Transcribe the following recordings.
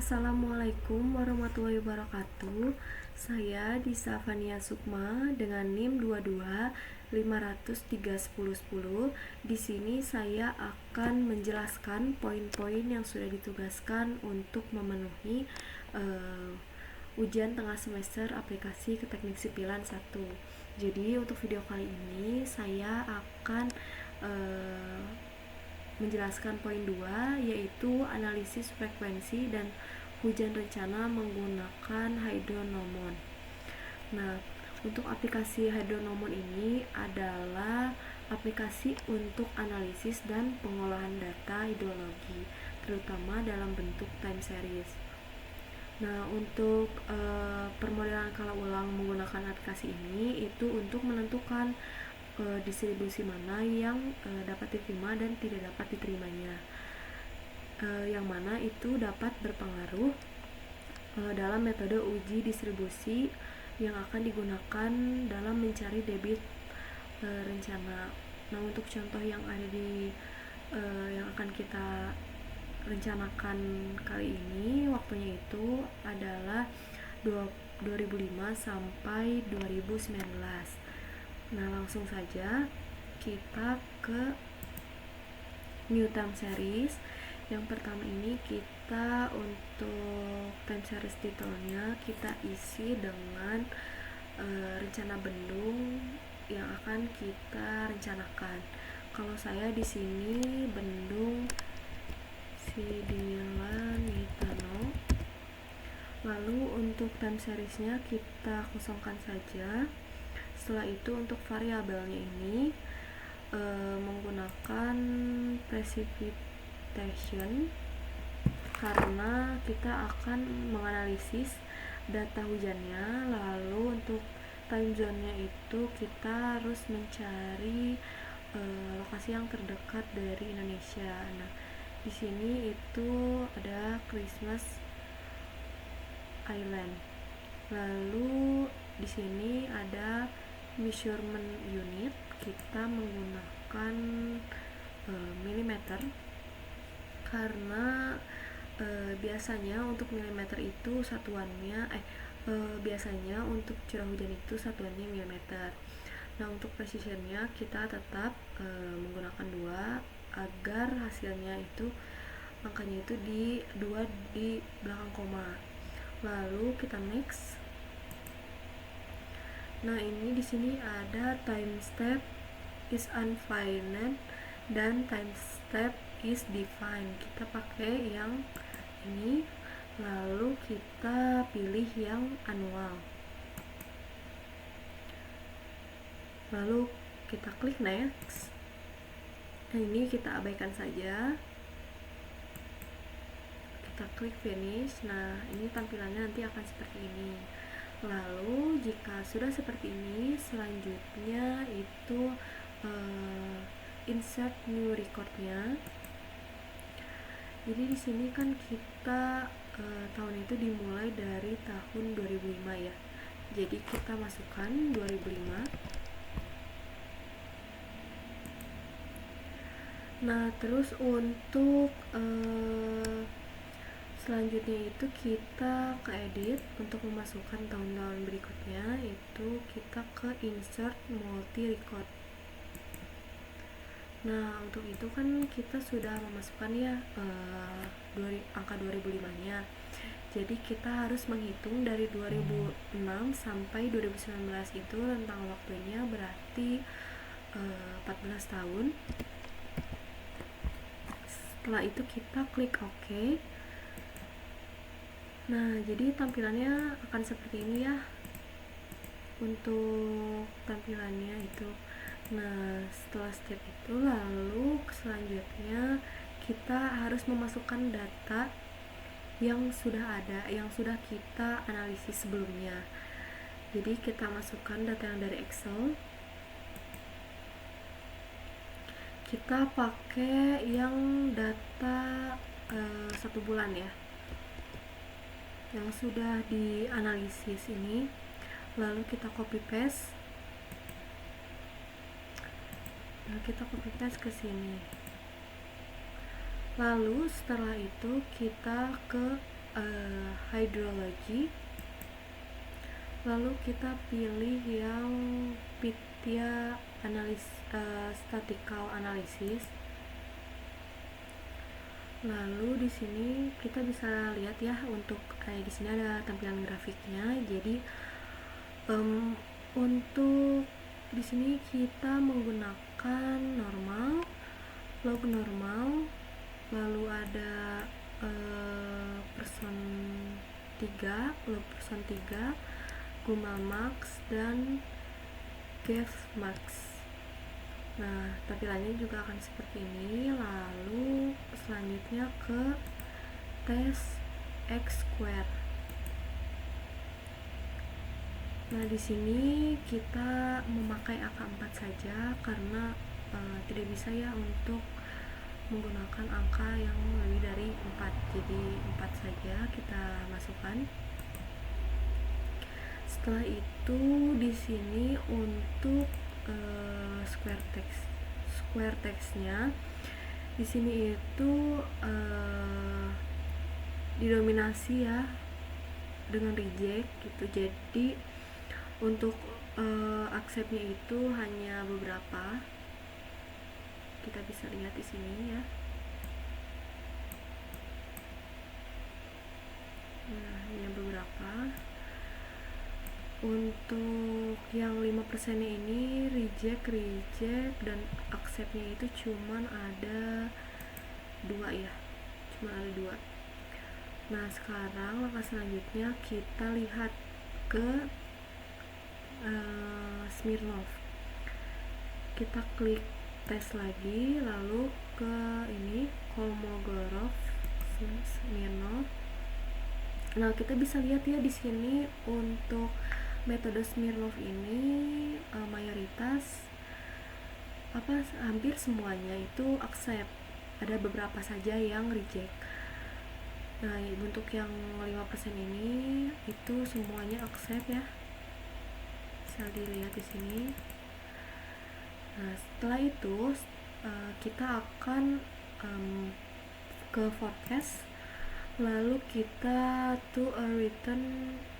Assalamualaikum warahmatullahi wabarakatuh. Saya Disa Fania Sukma dengan NIM 2250310010. Di sini saya akan menjelaskan poin-poin yang sudah ditugaskan untuk memenuhi ujian tengah semester aplikasi ke Teknik Sipilan 1. Jadi untuk video kali ini saya akan menjelaskan poin 2, yaitu analisis frekuensi dan hujan rencana menggunakan hydronomon. Nah, untuk aplikasi hydronomon ini adalah aplikasi untuk analisis dan pengolahan data hidrologi, terutama dalam bentuk time series. Nah, untuk permodelan skala ulang menggunakan aplikasi ini itu untuk menentukan distribusi mana yang dapat diterima dan tidak dapat diterimanya, yang mana itu dapat berpengaruh dalam metode uji distribusi yang akan digunakan dalam mencari debit rencana. Nah, untuk contoh yang ada di yang akan kita rencanakan kali ini, waktunya itu adalah 2005 sampai 2019. Nah, langsung saja kita ke new time series. Yang pertama ini kita untuk time series titelnya kita isi dengan rencana bendung yang akan kita rencanakan. Kalau saya di sini bendung Sidilan Mitano. Lalu untuk time seriesnya kita kosongkan saja. Setelah itu untuk variabelnya ini menggunakan precipitation, karena kita akan menganalisis data hujannya. Lalu untuk time zone-nya itu kita harus mencari lokasi yang terdekat dari Indonesia. Nah, di sini itu ada Christmas Island. Lalu di sini ada measurement unit, kita menggunakan milimeter karena biasanya untuk milimeter itu satuannya biasanya untuk curah hujan itu satuannya milimeter. Nah, untuk precisionnya kita tetap menggunakan 2 agar hasilnya itu angkanya itu di 2 di belakang koma. Lalu kita next. Nah, ini di sini ada time step is undefined dan time step is defined. Kita pakai yang ini, lalu kita pilih yang annual. Lalu kita klik next. Nah, ini kita abaikan saja. Kita klik finish. Nah, ini tampilannya nanti akan seperti ini. Lalu jika sudah seperti ini, selanjutnya itu insert new recordnya. Jadi di sini kan kita tahun itu dimulai dari tahun 2005 ya. Jadi kita masukkan 2005. Nah, terus untuk selanjutnya itu kita ke edit untuk memasukkan tahun-tahun berikutnya, itu kita ke insert multi record. Nah, untuk itu kan kita sudah memasukkan ya angka 2005 nya. Jadi kita harus menghitung dari 2006 sampai 2019, itu rentang waktunya berarti 14 tahun. Setelah itu kita klik OK. Nah, jadi tampilannya akan seperti ini ya untuk tampilannya itu. Nah, setelah step itu lalu selanjutnya kita harus memasukkan data yang sudah ada, yang sudah kita analisis sebelumnya. Jadi kita masukkan data yang dari Excel. Kita pakai yang data 1 bulan ya, yang sudah dianalisis ini. Lalu kita copy paste. Nah, kita copy paste ke sini. Lalu setelah itu kita ke hydrology, lalu kita pilih yang PITIA statistical analysis. Lalu di sini kita bisa lihat ya, untuk di sini ada tampilan grafiknya. Jadi untuk di sini kita menggunakan normal, log normal, lalu ada person 3, log person 3, Guma max, dan Gauss max. Nah, tampilannya juga akan seperti ini. Lalu selanjutnya ke tes X square. Nah, di sini kita memakai angka 4 saja karena tidak bisa ya untuk menggunakan angka yang lebih dari 4. Jadi 4 saja kita masukkan. Setelah itu di sini untuk square text-nya di sini itu didominasi ya dengan reject gitu. Jadi untuk accept-nya itu hanya beberapa. Kita bisa lihat di sini ya. Nah, hanya beberapa. Untuk yang 5% ini reject, dan accept-nya itu cuman ada 2 ya. Cuma ada 2. Nah, sekarang langkah selanjutnya kita lihat ke Smirnov. Kita klik tes lagi, lalu ke ini Kolmogorov Smirnov. Nah, kita bisa lihat ya di sini untuk metode Smirnov ini mayoritas hampir semuanya itu accept. Ada beberapa saja yang reject. Nah, untuk yang 5% ini itu semuanya accept ya. Bisa dilihat di sini. Nah, setelah itu kita akan ke forecast, lalu kita to a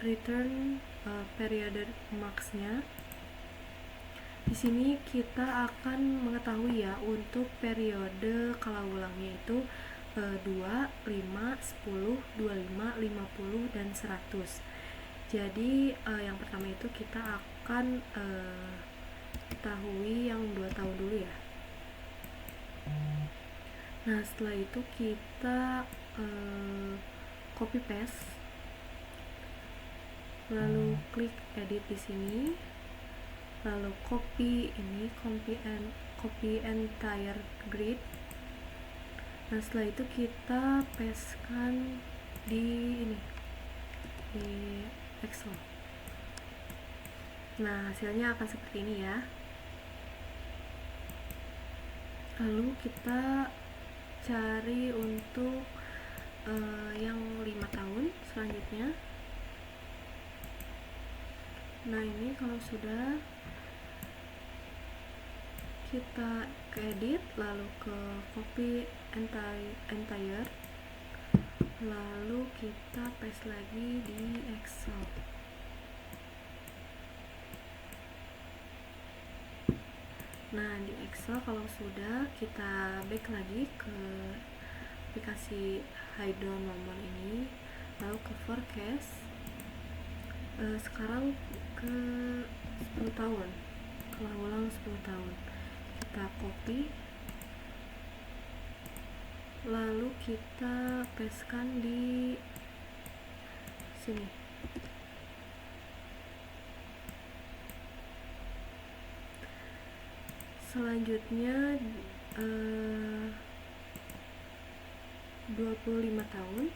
return period max-nya. Di sini kita akan mengetahui ya untuk periode kala ulangnya itu 2, 5, 10, 25, 50, dan 100. Jadi yang pertama itu kita akan ketahui yang 2 tahun dulu ya. Nah, setelah itu kita copy paste, lalu klik edit di sini, lalu copy entire grid. Nah, setelah itu kita pastekan di Excel. Nah, hasilnya akan seperti ini ya. Lalu kita cari untuk yang 5 tahun selanjutnya. Nah, ini kalau sudah, kita ke edit, lalu ke copy entire, lalu kita paste lagi di Excel. Nah, di Excel kalau sudah, kita back lagi ke aplikasi Hydro nomor ini, lalu ke forecast. Sekarang ke 10 tahun, kala ulang 10 tahun. Kita copy, lalu kita pastekan di sini. Selanjutnya 25 tahun.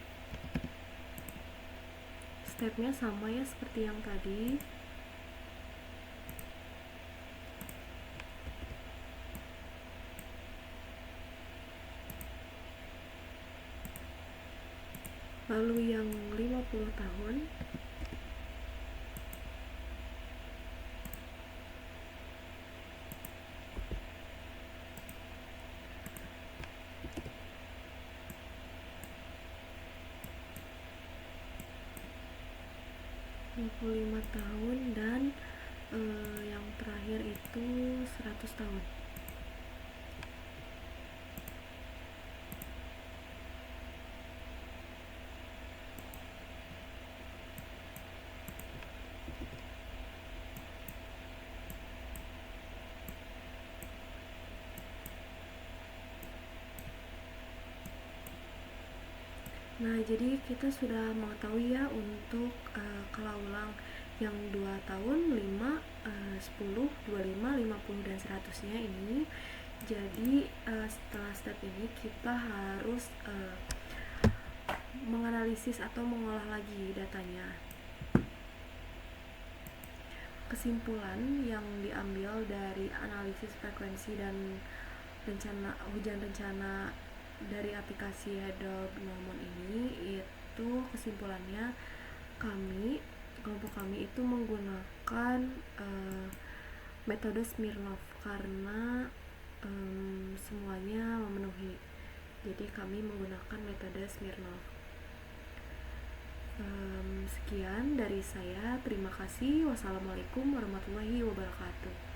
Stepnya sama ya seperti yang tadi. Lalu yang 50 tahun. 25 tahun, dan yang terakhir itu 100 tahun. Nah, jadi kita sudah mengetahui ya untuk kala ulang yang 2 tahun, 5, 10, 25, 50, dan 100-nya ini. Jadi setelah step ini kita harus menganalisis atau mengolah lagi datanya. Kesimpulan yang diambil dari analisis frekuensi dan rencana hujan rencana dari aplikasi Hedog Gnomon ini, itu kesimpulannya kelompok kami itu menggunakan metode Smirnov karena semuanya memenuhi. Jadi kami menggunakan metode Smirnov. Sekian dari saya. Terima kasih. Wassalamualaikum warahmatullahi wabarakatuh.